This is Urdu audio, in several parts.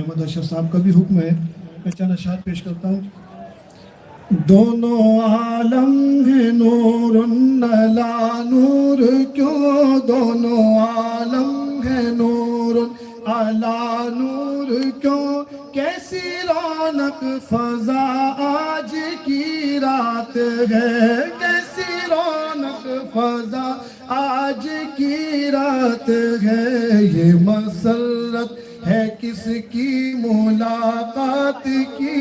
احمد اشرف صاحب کا بھی حکم ہے، میں چند اشعار پیش کرتا ہوں۔ دونوں عالم ہے نور علی نور کیوں، دونوں عالم ہے نور علی نور کیوں، کیسی رونق فضا آج کی رات ہے، کیسی رونق فضا آج کی رات ہے، یہ مسرت ہے کس کی ملاقات کی،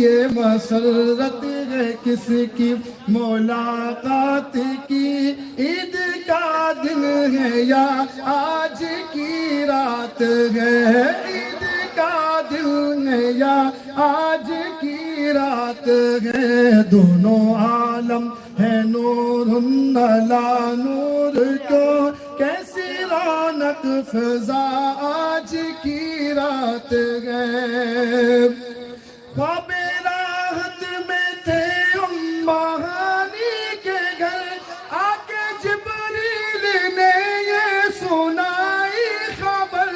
یہ مسرت ہے کس کی ملاقات کی، عید کا دن ہے یا آج کی رات ہے، عید کا دن ہے یا آج کی رات ہے، دونوں عالم ہے نور علی نور کو، کیسی رونق فضا آج کی رات ہے، خواب راحت میں تھے امہانی کے گھر، آ کے جبریل نے یہ سنائی خبر،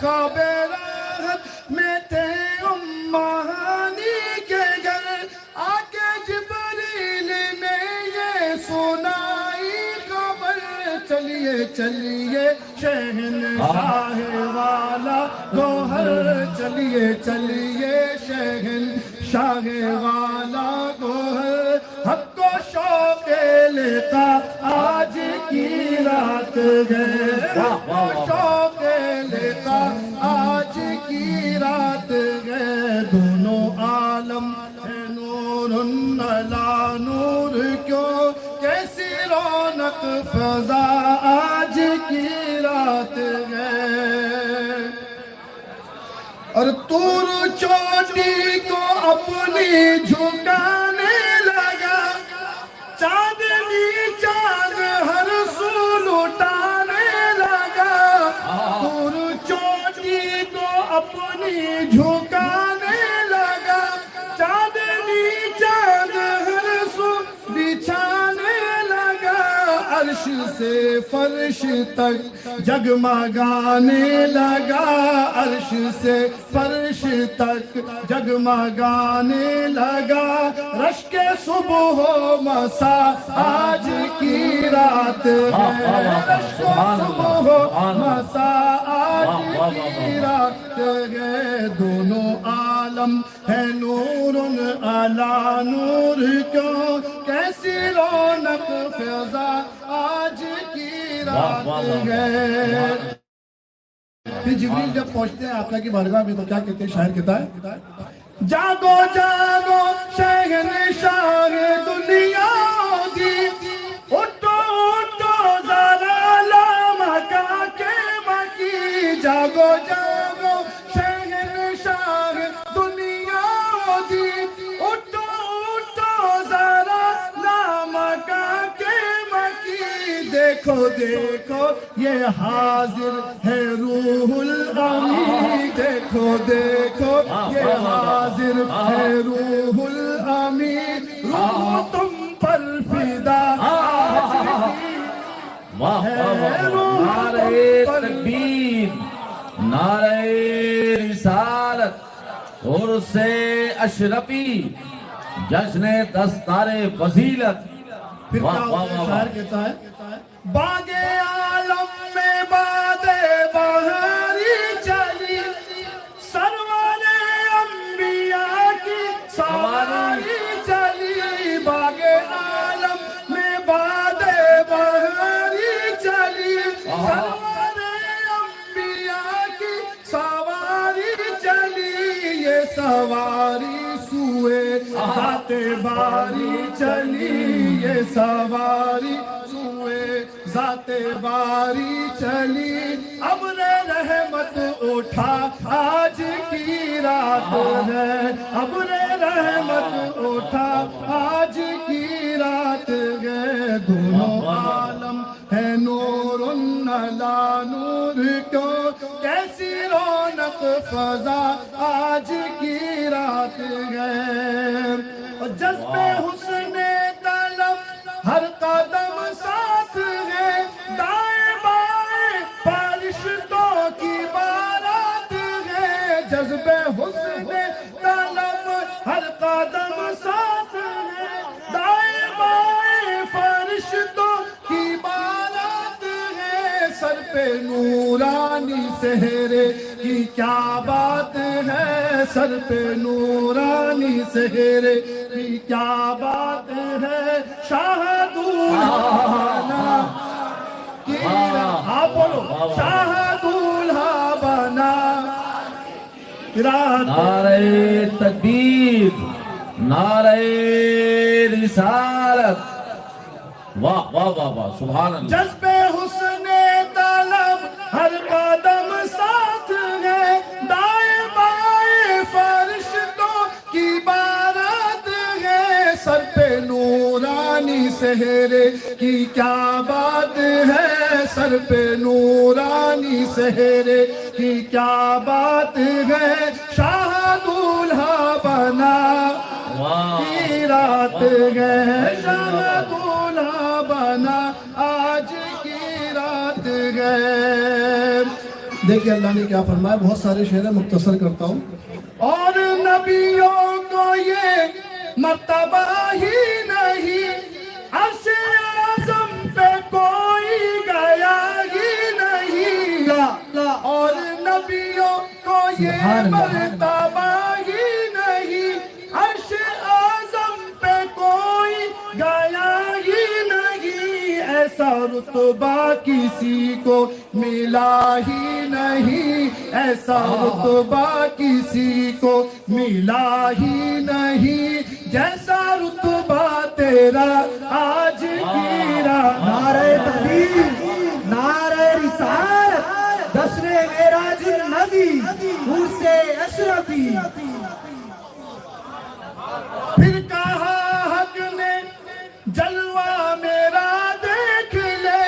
خواب راحت میں تھے امہانی کے گھر، آ کے جبریل نے یہ سنائی خبر، چلیے چلیے شہنشاہ والا گوہر، چلیے چلیے شہنشاہ والا گوہر، حق کو شوق لقا آج کی رات ہے، حق کو شوق لقا آج کی رات ہے، دونوں عالم ہے نور علی نور کیوں، کیسی رونق فضا آج کی رات ہے، اور طور چوٹی کو اپنی جھکانے لگا، چاندنی چاند ہر سو لٹانے لگا، طور چوٹی کو اپنی جھکانے لگا، چاندنی چاند ہر سو بچھانے لگا، عرش سے فرش تک جگمگانے لگا، عرش سے فرش تک جگمگانے لگا، رشک صبح و مساء آج کی رات ہے، رشک صبح و مساء آج کی رات ہے، دونوں عالم ہے نور علی نور کیوں، کیسی رونق فضا آج کی رات ہے، پھر جبریل جب پہنچتے ہیں آقا کی بارگاہ میں تو کیا کہتے ہیں، شاعر کہتا ہے، جاگو جاگو شہنشاہ دنیا دی، اٹھو اٹھو ذرا لامکا کے مکی، جاگو جاگو شہنشاہ دنیا دی، اٹھو اٹھو ذرا لامکا کے مکی، دیکھو دیکھو یہ حاضر ہے روح الامین، دیکھو دیکھو یہ حاضر ہے روح الامین، روح تم پر فدا آج کی ہے، نعرہ تکبیر، نعرہ رسالت، عرس اشرفی، جشن دستار فضیلت، پھر کیا ہوتا ہے، شاعر کہتا ہے، باغ عالم میں باد بہاری چلی، سرور انبیاء کی سواری چلی، باغ عالم میں باد بہاری چلی، سرور انبیاء کی سواری چلی، یہ سواری سوئے ذات باری چلی، یہ سواری سوئے ذات باری چلی، ابر رحمت اٹھا آج کی رات ہے، ابر رحمت اٹھا آج کی رات ہے، دونوں عالم ہے نور علی نور کیوں، کیسی رونق فضا آج کی رات ہے، اور جذبے حسن طلب ہر قدم ساتھ ہے، دائیں بائیں فرشتوں کی بارات ہے، جذبے حسن طلب ہر قدم ساتھ ہے دائیں بائیں فرشتوں کی بارات ہے سر پہ نورانی سہرے کی کیا بات ہے سر پہ نورانی سہرے کی کیا بات ہے شاہ دولہا آپ بولو شاہ دولہا بنا نعرہ تکبیر نعرہ رسالت واہ واہ واہ واہ سبحان اللہ جذب حسن طلب ہر قدم ساتھ ہے دائیں بائیں فرشتوں کی بارات ہے سر پہ نورانی سہرے کی کیا بات ہے سر پہ نورانی سہرے کی کیا بات ہے شاہ دولہا بنا کی رات ہے شاہ دولہا بنا آج کی رات ہے دیکھیں اللہ نے کیا فرمایا بہت سارے شعر مختصر کرتا ہوں اور نبیوں کو یہ مرتبہ ہی نہیں عرش اعظم پہ کوئی گیا ہی نہیں اور نبیوں کو یہ مرتبہ ہی نہیں عرش اعظم پہ کوئی گیا ہی نہیں ایسا رتبہ کسی کو ملا ہی نہیں ایسا رتبہ کسی کو ملا ہی نہیں جیسا رتبہ تیرا آج کی رات نعرہ تکبیر نعرہ رسالت جشن معراج النبی عرس اشرفی پھر کہا حق نے جلوہ میرا دیکھ لے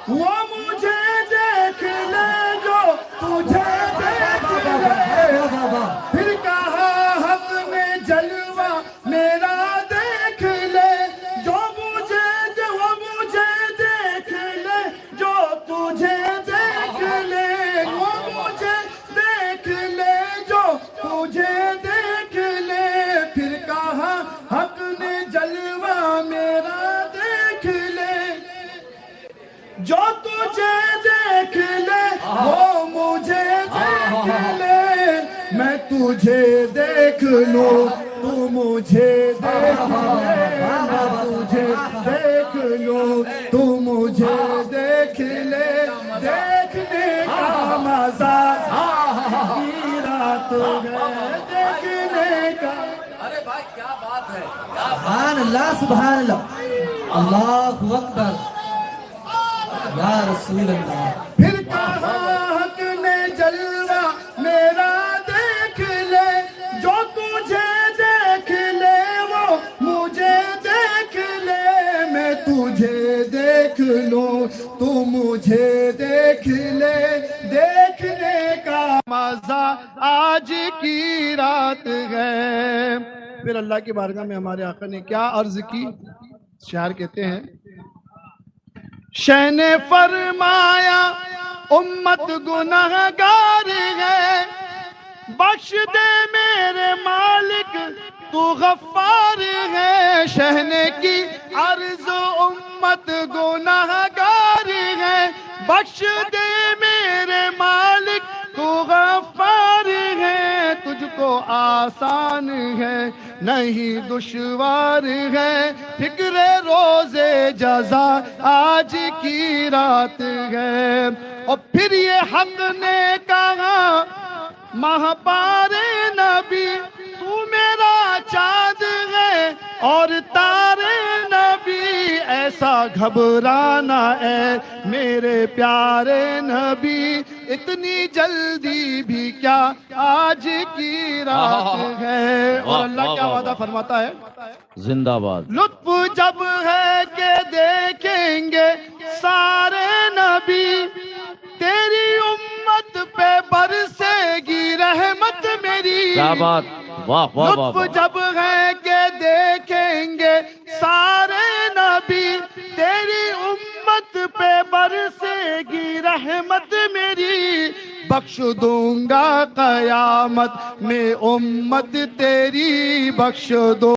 وہ مجھے دیکھ لے جو تجھے دیکھ لے پھر کہا حق نے جلوہ میرا دیکھ لے جو مجھے وہ مجھے دیکھ لے جو تجھے دیکھ لے وہ مجھے دیکھ لے جو تجھے دیکھ لے پھر کہا حق نے جلوہ میرا دیکھ لے جو تجھے دیکھ لے وہ مجھے دیکھ لے میں تجھے دیکھ لوں تو مجھے دیکھ لے میں تجھے دیکھ لوں تو مجھے دیکھ لے دیکھنے کا مزہ کی رات ہے دیکھنے کا ارے بھائی کیا بات ہے سبحان اللہ سبحان اللہ اللہ اکبر یا رسول اللہ پھر کہا حق نے جلوہ میرا دیکھ لے جو تجھے دیکھ لے وہ مجھے دیکھ لے میں تجھے دیکھ لوں تو مجھے دیکھ لے دیکھنے کا مزہ آج کی رات ہے پھر اللہ کی بارگاہ میں ہمارے آقا نے کیا عرض کی شاعر کہتے ہیں شہ نے فرمایا امت گنہگار ہے بخش دے میرے مالک تو غفار ہے شہ نے کی عرض امت گنہگار ہے بخش دے میرے مالک تو غفار ہے تجھ کو آسان ہے نہیں دشوار ہے فکر روز جزا آج کی رات ہے اور پھر یہ حق نے کہا مہپار نبی تو میرا چاند ہے اور تارے نبی ایسا گھبرانا ہے میرے پیارے نبی اتنی جلدی بھی کیا آج کی رات ہے اور اللہ کیا وعدہ فرماتا ہے زندہ باد لطف جب ہے کہ دیکھیں گے سارے نبی تیری امت پہ برسے گی رحمت میری کیا بات واہ واہ واہ لطف جب ہے کہ دیکھیں گے سارے نبی تیری امت پہ برسے گی رحمت میری بخش دوں گا قیامت میں امت تیری بخش دو